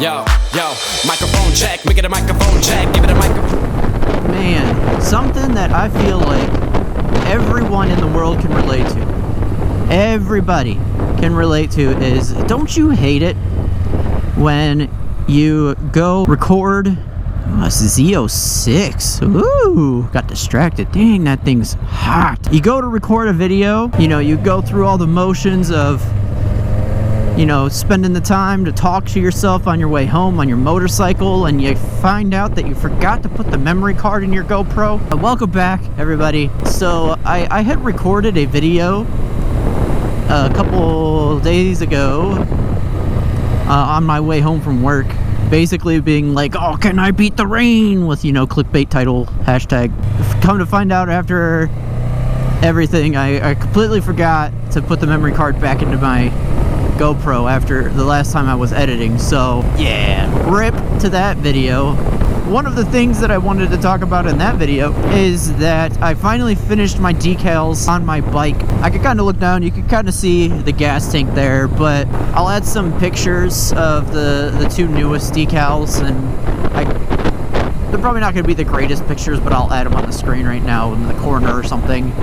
Yo, microphone check, make it a microphone check, give it a microphone. Man, something that I feel like everyone in the world can relate to. Everybody can relate to is, don't you hate it when you go record Z06? Ooh, got distracted. Dang, that thing's hot. You go to record a video, you go through all the motions of, spending the time to talk to yourself on your way home on your motorcycle, and you find out that you forgot to put the memory card in your GoPro. Welcome back, everybody. So I had recorded a video a couple days ago on my way home from work, basically being like, oh, can I beat the rain, with clickbait title hashtag. Come to find out, after everything, I completely forgot to put the memory card back into my GoPro after the last time I was editing. So yeah, rip to that video. One of the things that I wanted to talk about in that video is that I finally finished my decals on my bike. I could kind of look down, you could kind of see the gas tank there, but I'll add some pictures of the two newest decals, and they're probably not going to be the greatest pictures, but I'll add them on the screen right now in the corner or something.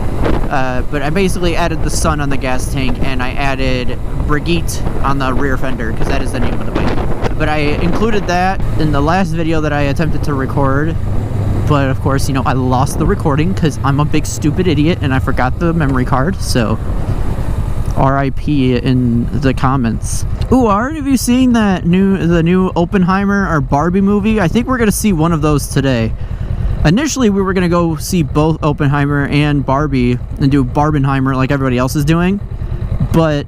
But I basically added the sun on the gas tank, and I added Brigitte on the rear fender, because that is the name of the bike. But I included that in the last video that I attempted to record, but of course, I lost the recording because I'm a big stupid idiot and I forgot the memory card, so RIP in the comments. Ooh, are any of you seeing the new Oppenheimer or Barbie movie? I think we're gonna see one of those today. Initially, we were gonna go see both Oppenheimer and Barbie and do Barbenheimer like everybody else is doing, but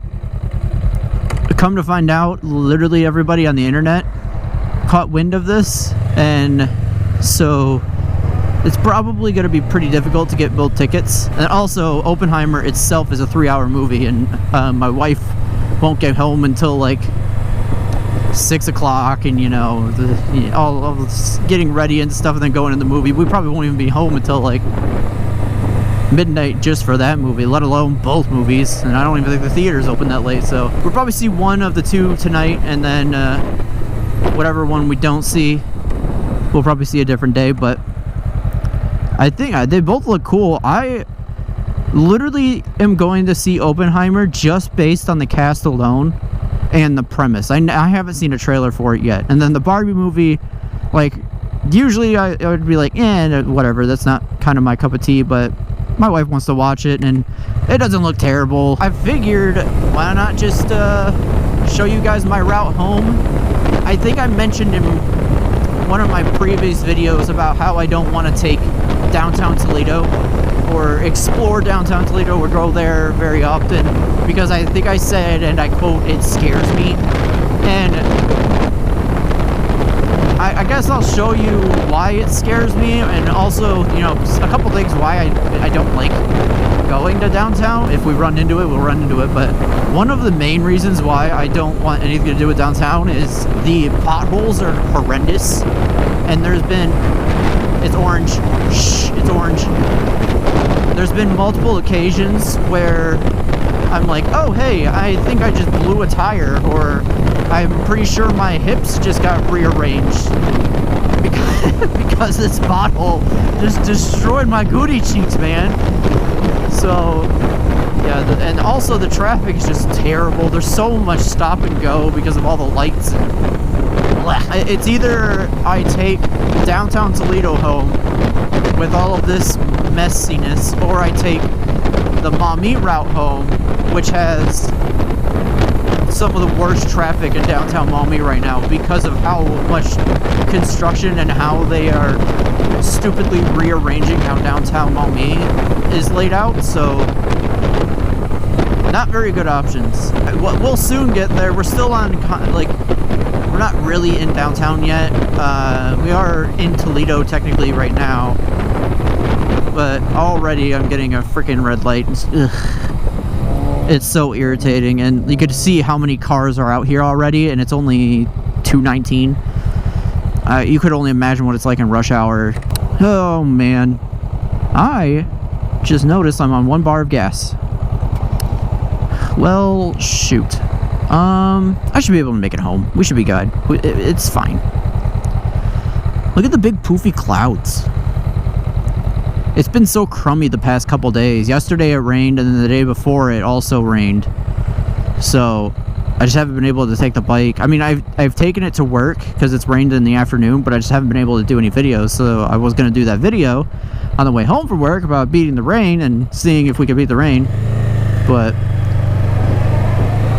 come to find out, literally everybody on the internet caught wind of this, and so it's probably going to be pretty difficult to get both tickets. And also, Oppenheimer itself is a 3-hour movie, and my wife won't get home until like 6 o'clock, and all this getting ready and stuff, and then going in the movie. We probably won't even be home until like midnight just for that movie, let alone both movies, and I don't even think the theater's open that late. So we'll probably see one of the two tonight, and then whatever one we don't see, we'll probably see a different day. But I think they both look cool. I literally am going to see Oppenheimer just based on the cast alone and the premise. I haven't seen a trailer for it yet. And then the Barbie movie, like, usually I would be like, whatever, that's not kind of my cup of tea, but my wife wants to watch it, and it doesn't look terrible. I figured, why not just show you guys my route home? I think I mentioned in one of my previous videos about how I don't want to take downtown Toledo or explore downtown Toledo or go there very often, because I think I said, and I quote, it scares me. And I guess I'll show you why it scares me, and also, a couple things why I don't like going to downtown. If we run into it, we'll run into it, but one of the main reasons why I don't want anything to do with downtown is the potholes are horrendous, and it's orange. Shh, it's orange. There's been multiple occasions where I'm like, oh, hey, I think I just blew a tire, or I'm pretty sure my hips just got rearranged because this pothole just destroyed my booty cheeks, man. So, yeah, and also the traffic is just terrible. There's so much stop and go because of all the lights. It's either I take downtown Toledo home with all of this messiness, or I take the Maumee route home, which has some of the worst traffic in downtown Maumee right now because of how much construction and how they are stupidly rearranging how downtown Maumee is laid out. So not very good options. We'll soon get there. We're still on, we're not really in downtown yet. We are in Toledo technically right now, but already I'm getting a freaking red light. It's so irritating, and you could see how many cars are out here already, and it's only 2:19. You could only imagine what it's like in rush hour. Oh man, I just noticed I'm on 1 bar of gas. Well, shoot. I should be able to make it home. We should be good. It's fine. Look at the big poofy clouds. It's been so crummy the past couple days. Yesterday it rained, and then the day before it also rained. So I just haven't been able to take the bike. I mean, I've taken it to work because it's rained in the afternoon, but I just haven't been able to do any videos. So I was going to do that video on the way home from work about beating the rain and seeing if we could beat the rain. But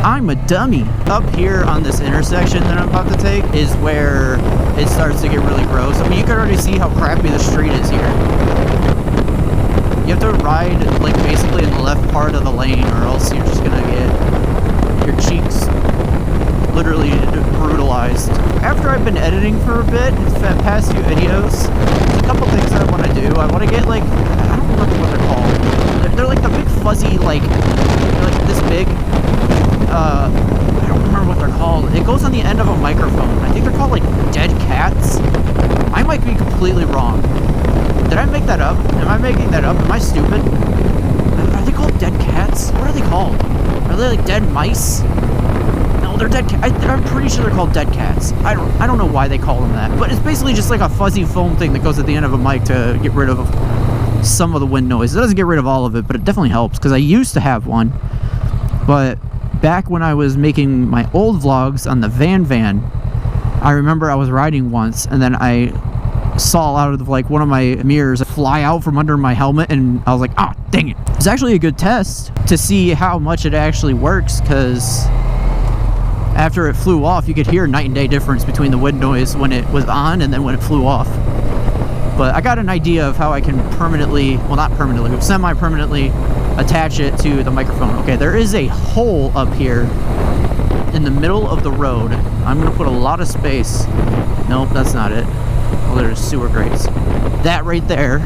I'm a dummy. Up here on this intersection that I'm about to take is where it starts to get really gross. I mean, you can already see how crappy the street is here. You have to ride, like, basically in the left part of the lane, or else you're just gonna get your cheeks literally brutalized. After I've been editing for a bit, the past few videos, there's a couple things that I want to do. I want to get, like, I don't remember what they're called. They're like the big fuzzy, like this big, I don't remember what they're called. It goes on the end of a microphone. I think they're called, like, dead cats. I might be completely wrong. Did I make that up? Am I making that up? Am I stupid? Are they called dead cats? What are they called? Are they like dead mice? No, they're dead cats. I'm pretty sure they're called dead cats. I don't know why they call them that. But it's basically just like a fuzzy foam thing that goes at the end of a mic to get rid of some of the wind noise. It doesn't get rid of all of it, but it definitely helps, because I used to have one. But back when I was making my old vlogs on the van, I remember I was riding once, and then I saw out of, like, one of my mirrors fly out from under my helmet, and I was like, ah, dang it. It's actually a good test to see how much it actually works, because after it flew off, you could hear night and day difference between the wind noise when it was on and then when it flew off. But I got an idea of how I can permanently, well, not permanently, but semi-permanently attach it to the microphone. Okay, there is a hole up here in the middle of the road. I'm gonna put a lot of space. Nope, that's not it. Oh, there's sewer grates. That right there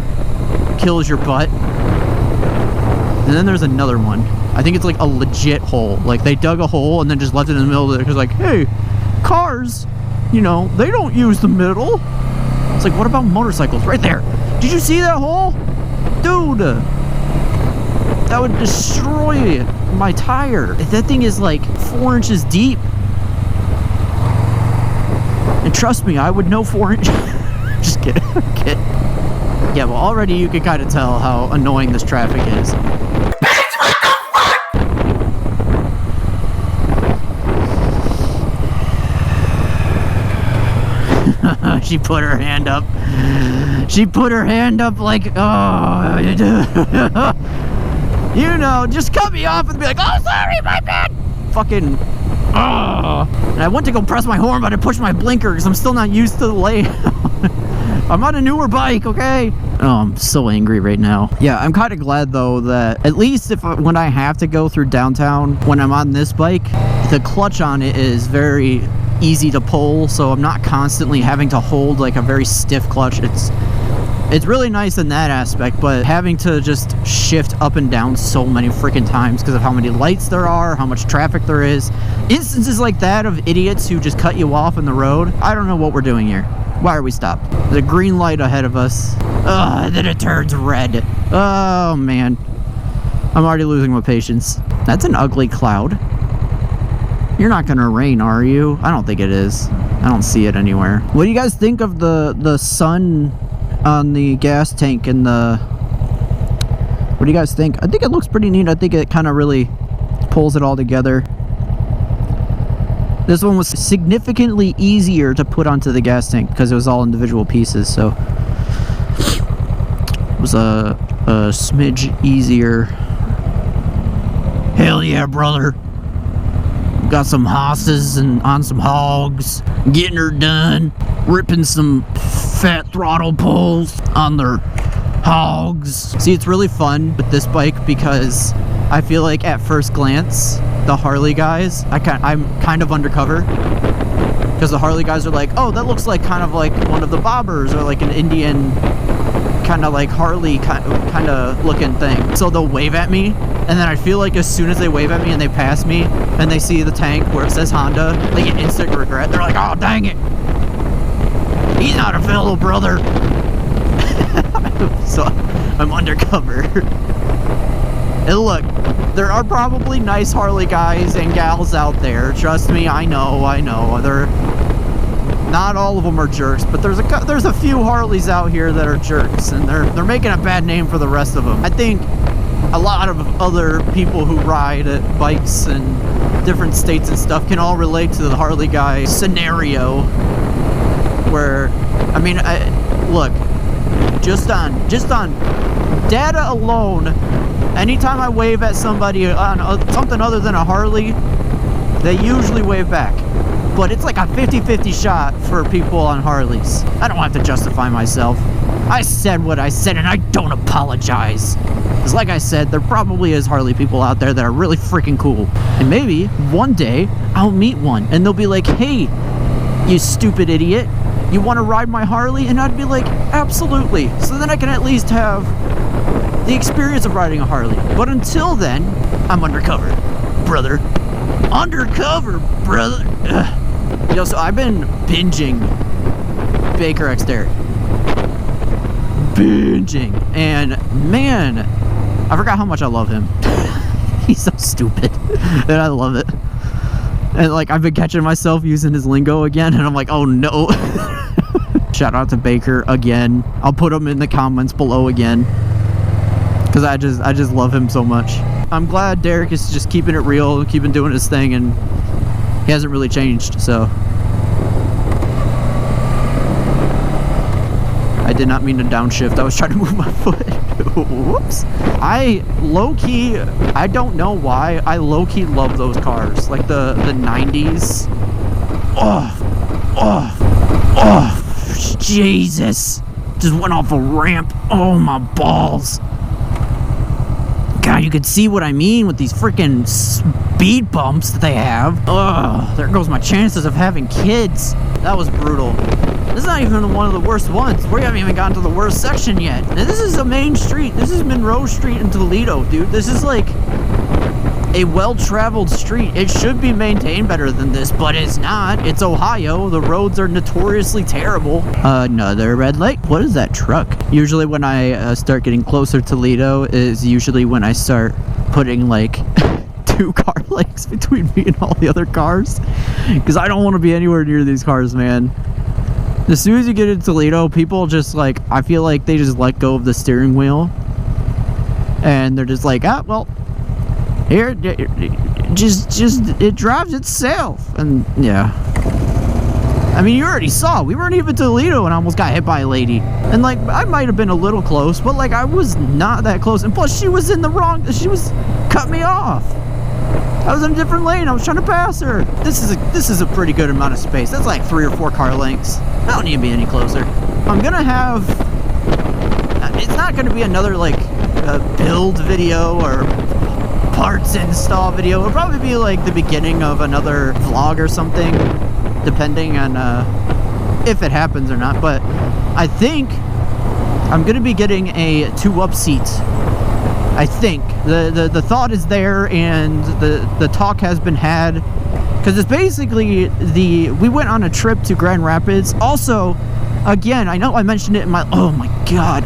kills your butt. And then there's another one. I think it's like a legit hole. Like, they dug a hole and then just left it in the middle of it. Because, like, hey, cars, you know, they don't use the middle. It's like, what about motorcycles? Right there. Did you see that hole? Dude, that would destroy my tire. That thing is like 4 inches deep. And trust me, I would know 4 inches. Just kidding. Kid. Yeah, well, already you can kind of tell how annoying this traffic is. She put her hand up. She put her hand up like, oh, you know, just cut me off and be like, oh, sorry, my bad. Fucking, oh. And I went to go press my horn, but I pushed my blinker because I'm still not used to the layout. I'm on a newer bike, okay? Oh, I'm so angry right now. Yeah, I'm kind of glad, though, that at least when I have to go through downtown, when I'm on this bike, the clutch on it is very easy to pull, so I'm not constantly having to hold like a very stiff clutch. It's really nice in that aspect, but having to just shift up and down so many freaking times because of how many lights there are, how much traffic there is, instances like that of idiots who just cut you off in the road. I don't know what we're doing here. Why are we stopped? There's a green light ahead of us. And then it turns red. Oh man, I'm already losing my patience. That's an ugly cloud. You're not gonna rain, are you? I don't think it is. I don't see it anywhere. What do you guys think of the sun on the gas tank and the... What do you guys think? I think it looks pretty neat. I think it kind of really pulls it all together. This one was significantly easier to put onto the gas tank because it was all individual pieces, so it was a smidge easier. Hell yeah, brother. Got some hosses and on some hogs, getting her done, ripping some fat throttle pulls on their hogs. See, it's really fun with this bike because I feel like at first glance, the Harley guys, I'm kind of undercover because the Harley guys are like, oh, that looks like kind of like one of the bobbers or like an Indian kind of like Harley kind of looking thing. So they'll wave at me, and then I feel like as soon as they wave at me and they pass me and they see the tank where it says Honda, they get instant regret. They're like, oh, dang it, he's not a fellow brother. So I'm undercover. And look, there are probably nice Harley guys and gals out there. Trust me, I know. They're not all of them are jerks, but there's a few Harleys out here that are jerks, and they're making a bad name for the rest of them. I think a lot of other people who ride bikes in different states and stuff can all relate to the Harley guy scenario. Where, I mean, look, just on data alone, anytime I wave at somebody on something other than a Harley, they usually wave back. But it's like a 50-50 shot for people on Harleys. I don't have to justify myself. I said what I said, and I don't apologize. Because like I said, there probably is Harley people out there that are really freaking cool. And maybe one day I'll meet one, and they'll be like, hey, you stupid idiot, you want to ride my Harley? And I'd be like, absolutely. So then I can at least have the experience of riding a Harley. But until then, I'm undercover, brother. Undercover, brother. Ugh. Yo, so I've been binging Baker X Derek. Binging. And man, I forgot how much I love him. He's so stupid. And I love it. And like, I've been catching myself using his lingo again, and I'm like, oh no. Shout out to Baker again. I'll put him in the comments below again, because I just love him so much. I'm glad Derek is just keeping it real, keeping doing his thing, and he hasn't really changed, so. I did not mean to downshift. I was trying to move my foot. Whoops. I low-key, I don't know why, I low-key love those cars. Like the 90s. Oh, Jesus. Just went off a ramp. Oh, my balls. God, you can see what I mean with these freaking speed bumps that they have. Ugh, there goes my chances of having kids. That was brutal. This is not even one of the worst ones. We haven't even gotten to the worst section yet. And this is a main street. This is Monroe Street in Toledo, dude. This is like a well-traveled street. It should be maintained better than this, but it's not. It's Ohio. The roads are notoriously terrible. Another red light. What is that truck? Usually when I start getting closer to Toledo is usually when I start putting like 2 car lengths between me and all the other cars, because I don't want to be anywhere near these cars, man. As soon as you get into Toledo, people just like, I feel like they just let go of the steering wheel, and they're just like, ah, well, here, just it drives itself. And yeah, I mean, you already saw, we weren't even to Toledo and I almost got hit by a lady. And like, I might have been a little close, but like, I was not that close. And plus, she was in the wrong, she was cut me off. I was in a different lane. I was trying to pass her. This is a pretty good amount of space. That's like 3 or 4 car lengths. I don't need to be any closer. I'm gonna have, it's not gonna be another like build video or parts install video. It'll probably be like the beginning of another vlog or something, depending on if it happens or not. But I think I'm gonna be getting a 2-up seat. I think the thought is there, and the talk has been had, because it's basically we went on a trip to Grand Rapids. Also, again, I know I mentioned it in my, oh my god,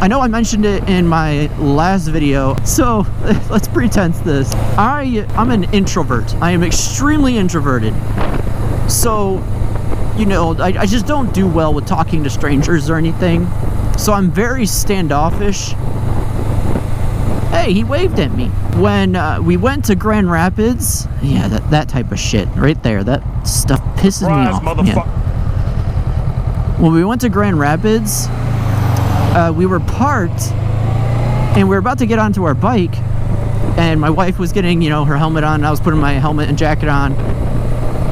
I know I mentioned it in my last video, so let's pretend this. I'm an introvert. I am extremely introverted. So, you know, I just don't do well with talking to strangers or anything. So I'm very standoffish. Hey, he waved at me. When we went to Grand Rapids, yeah, that type of shit right there, that stuff pisses me off. Yeah. When we went to Grand Rapids, we were parked, and we were about to get onto our bike, and my wife was getting, you know, her helmet on, and I was putting my helmet and jacket on.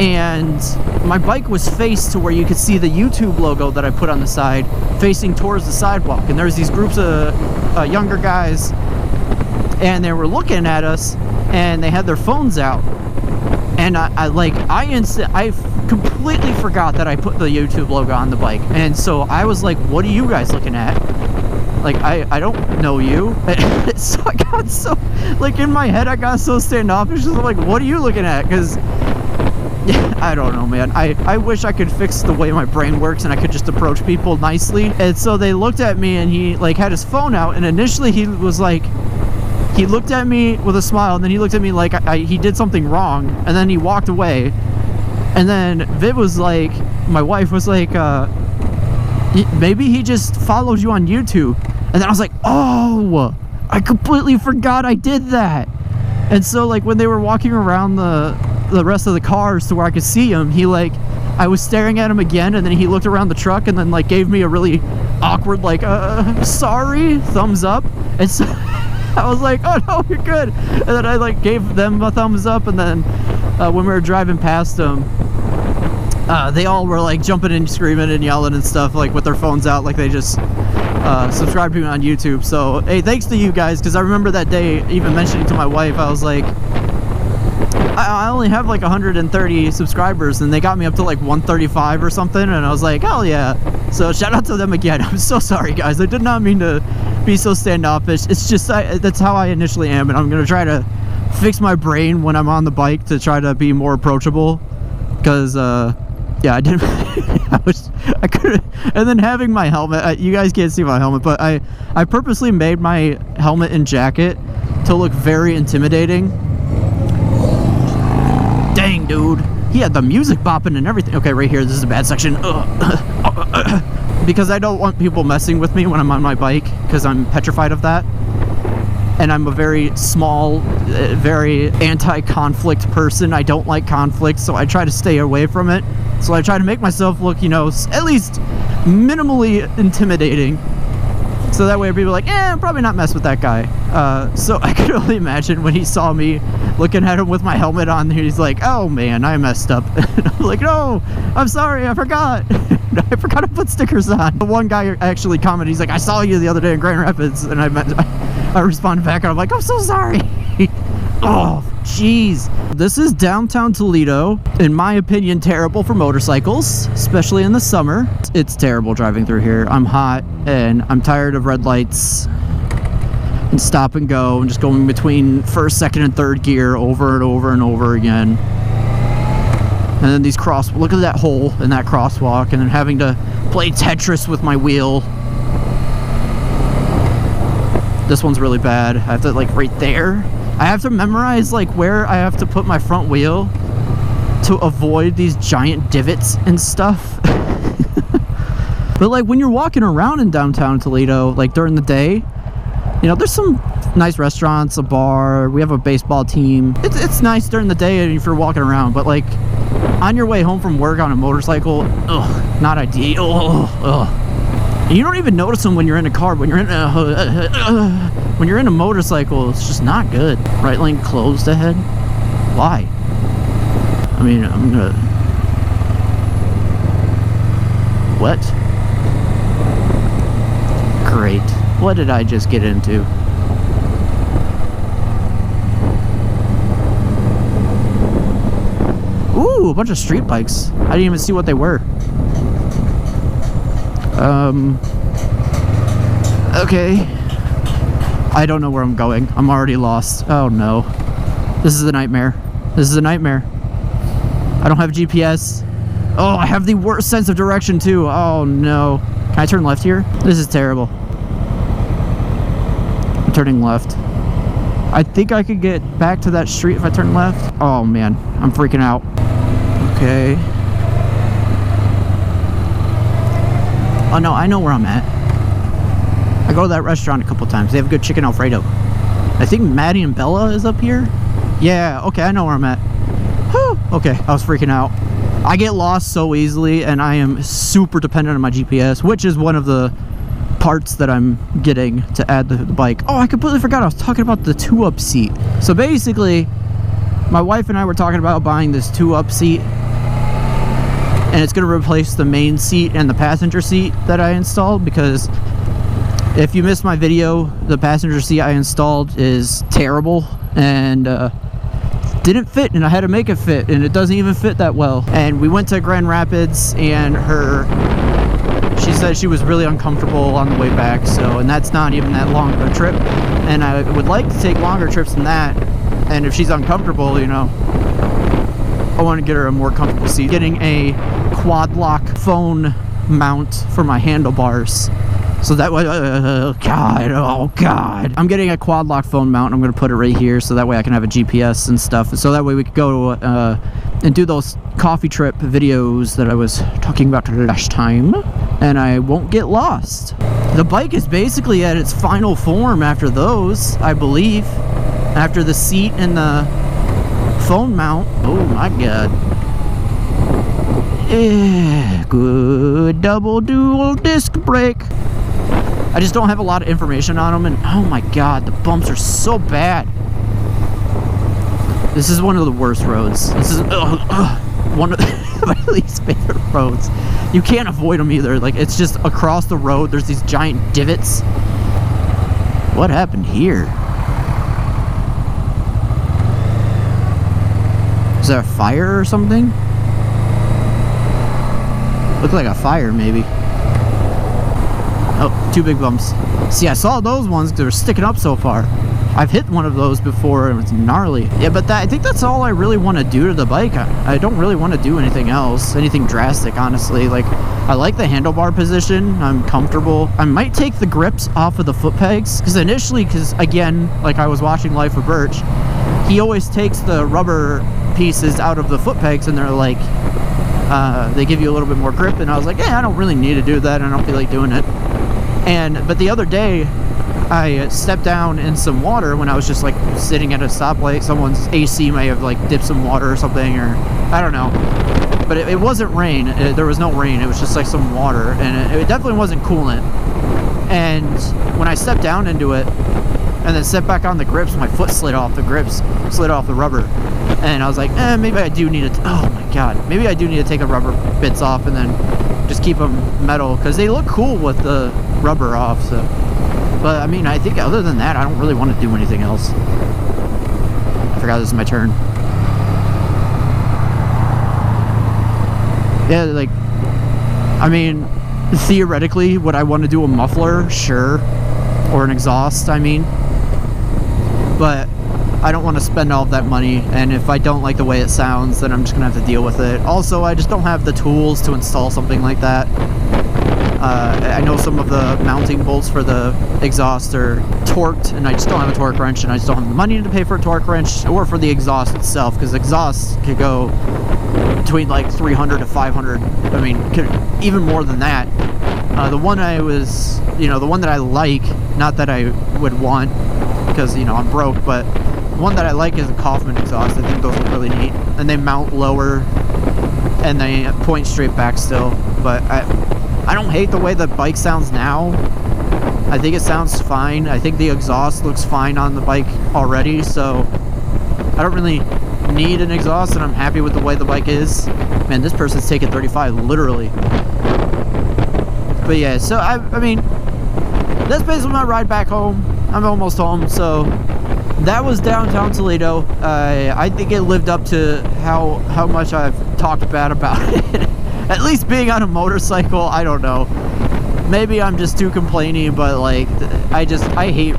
And my bike was faced to where you could see the YouTube logo that I put on the side, facing towards the sidewalk. And there was these groups of younger guys, and they were looking at us, and they had their phones out. And I completely forgot that I put the YouTube logo on the bike. And so I was like, what are you guys looking at? Like, I don't know you. So I got so, like, in my head, I got so standoffish. I'm like, what are you looking at? Because I don't know, man. I wish I could fix the way my brain works and I could just approach people nicely. And so they looked at me and he like had his phone out, and initially he was like, he looked at me with a smile, and then he looked at me like he did something wrong, and then he walked away. And then Viv was like, my wife was like, maybe he just followed you on YouTube. And then I was like, oh, I completely forgot I did that. And so like when they were walking around the rest of the cars to where I could see him, he like, I was staring at him again, and then he looked around the truck and then like gave me a really awkward like sorry thumbs up. And so I was like, oh no, you're good. And then I like gave them a thumbs up, and then when we were driving past them, they all were like jumping and screaming and yelling and stuff, like with their phones out, like they just subscribed to me on YouTube. So hey, thanks to you guys, because I remember that day even mentioning to my wife, I was like, I only have like 130 subscribers, and they got me up to like 135 or something, and I was like, hell yeah. So shout out to them again. I'm so sorry guys, I did not mean to be so standoffish. It's just that's how I initially am, and I'm gonna try to fix my brain when I'm on the bike to try to be more approachable, because yeah, I didn't I couldn't. And then having my helmet, you guys can't see my helmet, but I purposely made my helmet and jacket to look very intimidating. Dang, dude, he had the music bopping and everything. Okay, right here, this is a bad section. Because I don't want people messing with me when I'm on my bike, because I'm petrified of that. And I'm a very small, very anti-conflict person. I don't like conflict, so I try to stay away from it. So I try to make myself look, you know, at least minimally intimidating. So that way people are like, I'm probably not mess with that guy. So I could only imagine when he saw me looking at him with my helmet on, he's like, oh man, I messed up. And I'm like, no, I'm sorry, I forgot. I forgot to put stickers on. One guy actually commented, he's like, I saw you the other day in Grand Rapids. And I responded back and I'm like, I'm so sorry. Oh, jeez. This is downtown Toledo. In my opinion, terrible for motorcycles, especially in the summer. It's terrible driving through here. I'm hot and I'm tired of red lights and stop and go and just going between first, second, and third gear over and over and over again. And then these look at that hole in that crosswalk, and then having to play Tetris with my wheel. This one's really bad. I have to like right there. I have to memorize like where I have to put my front wheel to avoid these giant divots and stuff. But like when you're walking around in downtown Toledo, like during the day, you know, there's some nice restaurants, a bar, we have a baseball team. It's nice during the day if you're walking around, but like on your way home from work on a motorcycle, ugh, not ideal. Ugh. And you don't even notice them when you're in a car. When you're in a motorcycle, it's just not good. Right lane closed ahead. Why? I mean, I'm gonna. What? Great. What did I just get into? Ooh, a bunch of street bikes. I didn't even see what they were. Okay. I don't know where I'm going. I'm already lost. Oh no. This is a nightmare. This is a nightmare. I don't have GPS. Oh, I have the worst sense of direction too. Oh no. Can I turn left here? This is terrible. I'm turning left. I think I could get back to that street if I turn left. Oh man, I'm freaking out. Okay. Oh no, I know where I'm at. I go to that restaurant a couple times. They have good chicken Alfredo. I think Maddie and Bella is up here. Yeah, okay, I know where I'm at. Whew. Okay, I was freaking out. I get lost so easily, and I am super dependent on my GPS, which is one of the parts that I'm getting to add to the bike. Oh, I completely forgot I was talking about the 2-up seat. So basically, my wife and I were talking about buying this 2-up seat, and it's going to replace the main seat and the passenger seat that I installed, because if you missed my video, the passenger seat I installed is terrible and didn't fit, and I had to make it fit, and it doesn't even fit that well. And we went to Grand Rapids, and she said she was really uncomfortable on the way back, so, and that's not even that long of a trip, and I would like to take longer trips than that. And if she's uncomfortable, you know, I want to get her a more comfortable seat. Getting a quad lock phone mount for my handlebars. So that way, oh God. I'm getting a quad lock phone mount. I'm going to put it right here so that way I can have a GPS and stuff. So that way we could go and do those coffee trip videos that I was talking about last time. And I won't get lost. The bike is basically at its final form after those, I believe. After the seat and the phone mount. Oh my God. Yeah, good double dual disc brake. I just don't have a lot of information on them, and oh my God, the bumps are so bad. This is one of the worst roads. This is one of my least favorite roads. You can't avoid them either. Like, it's just across the road. There's these giant divots. What happened here? Is there a fire or something? Looked like a fire, maybe. Oh, 2 big bumps. See, I saw those ones. They were sticking up so far. I've hit one of those before, and it's gnarly. Yeah, but I think that's all I really want to do to the bike. I don't really want to do anything else, anything drastic, honestly. Like, I like the handlebar position. I'm comfortable. I might take the grips off of the foot pegs, because again, like I was watching Life of Birch, he always takes the rubber pieces out of the foot pegs, and they're like, they give you a little bit more grip, and I was like, yeah, I don't really need to do that. I don't feel like doing it. But the other day, I stepped down in some water when I was just like sitting at a stoplight. Someone's AC may have like dipped some water or something, or I don't know. But it wasn't rain. There was no rain. It was just like some water, and it definitely wasn't coolant. And when I stepped down into it and then stepped back on the grips, my foot slid off the grips, slid off the rubber. And I was like, maybe I do need to, oh my God, maybe I do need to take the rubber bits off and then just keep them metal, because they look cool with the rubber off. So, but I mean, I think other than that, I don't really want to do anything else. I forgot this is my turn. Yeah, like, I mean, theoretically, would I want to do a muffler? Sure. Or an exhaust, I mean. But I don't want to spend all of that money, and if I don't like the way it sounds, then I'm just gonna have to deal with it. Also, I just don't have the tools to install something like that. I know some of the mounting bolts for the exhaust are torqued, and I just don't have a torque wrench, and I just don't have the money to pay for a torque wrench or for the exhaust itself, because exhaust could go between like 300 to 500. I mean, even more than that. The one the one that I like, not that I would want, because, I'm broke, but the one that I like is a Kaufman exhaust. I think those look really neat, and they mount lower, and they point straight back still. But I don't hate the way the bike sounds now. I think it sounds fine. I think the exhaust looks fine on the bike already, so I don't really need an exhaust, and I'm happy with the way the bike is. Man, this person's taking 35, literally. But yeah, so I mean, that's basically my ride back home. I'm almost home, so that was downtown Toledo. I think it lived up to how much I've talked bad about it. At least being on a motorcycle, I don't know. Maybe I'm just too complaining, but like, I hate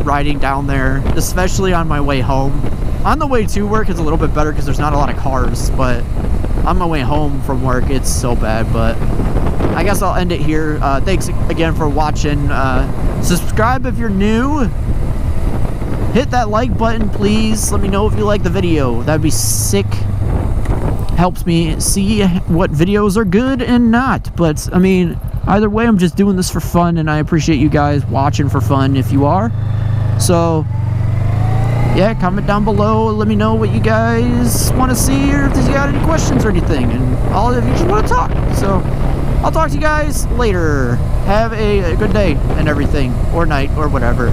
riding down there, especially on my way home. On the way to work, it's a little bit better because there's not a lot of cars, but on my way home from work, it's so bad. But I guess I'll end it here. Thanks again for watching. Subscribe if you're new. Hit that like button, please. Let me know if you like the video. That'd be sick. Helps me see what videos are good and not. But I mean, either way, I'm just doing this for fun, and I appreciate you guys watching for fun if you are. So yeah, comment down below. Let me know what you guys want to see, or if you got any questions or anything, and all of you just want to talk. So I'll talk to you guys later. Have a good day and everything, or night, or whatever.